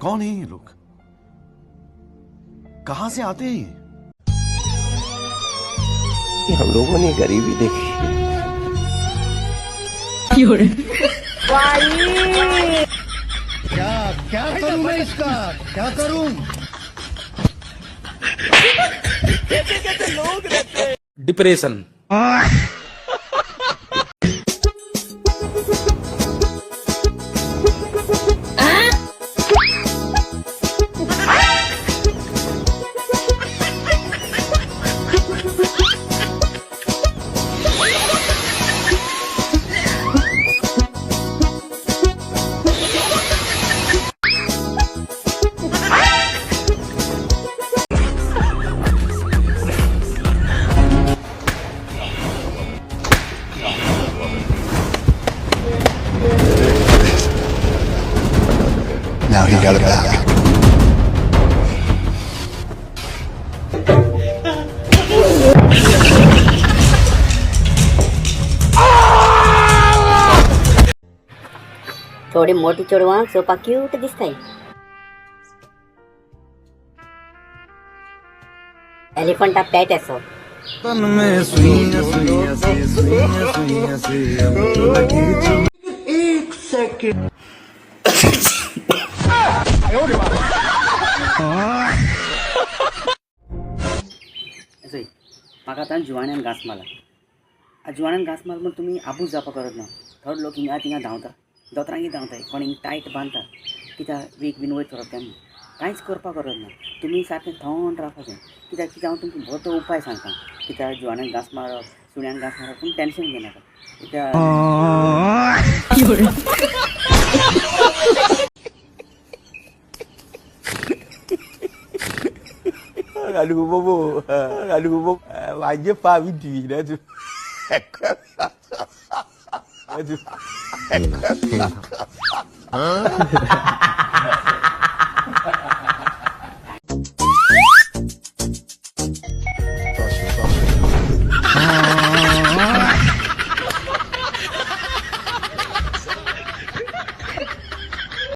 कौन है ये लोग? कहां से आते हैं कि हम लोगों ने गरीबी देखी। क्या क्या करूं मैं इसका, क्या करूं? Depression. Now he got it back. थोडी मोठी चोडवा सोपा क्यूट दिसताय. एलिफंटा पॅट असो. एक सेकंड. म्हाका आतां जुवाण्यान घास मारला. जुवाण्यान घास मार म्हण तुमी आबूज जावपा करत ना. थोडे लोक हिंगा तिंगा धांवता, दोतरांगी धांवताय, कोण हिंग टायट बांदता, कित्याक वीक बीन वयर सरप तेन्ना कांयच करपा गरज ना. तुमी सारकें थंड रावपाचें. कित्याक कितें हांव तुमकां बरो उपाय सांगता. कित्याक जुवाण्यान घास मारप, सुण्यान घास मारप तुमी टेन्शन घेनाका. कित्याक Aduh bobo, wajib Pak Widi dah tu. Aduh.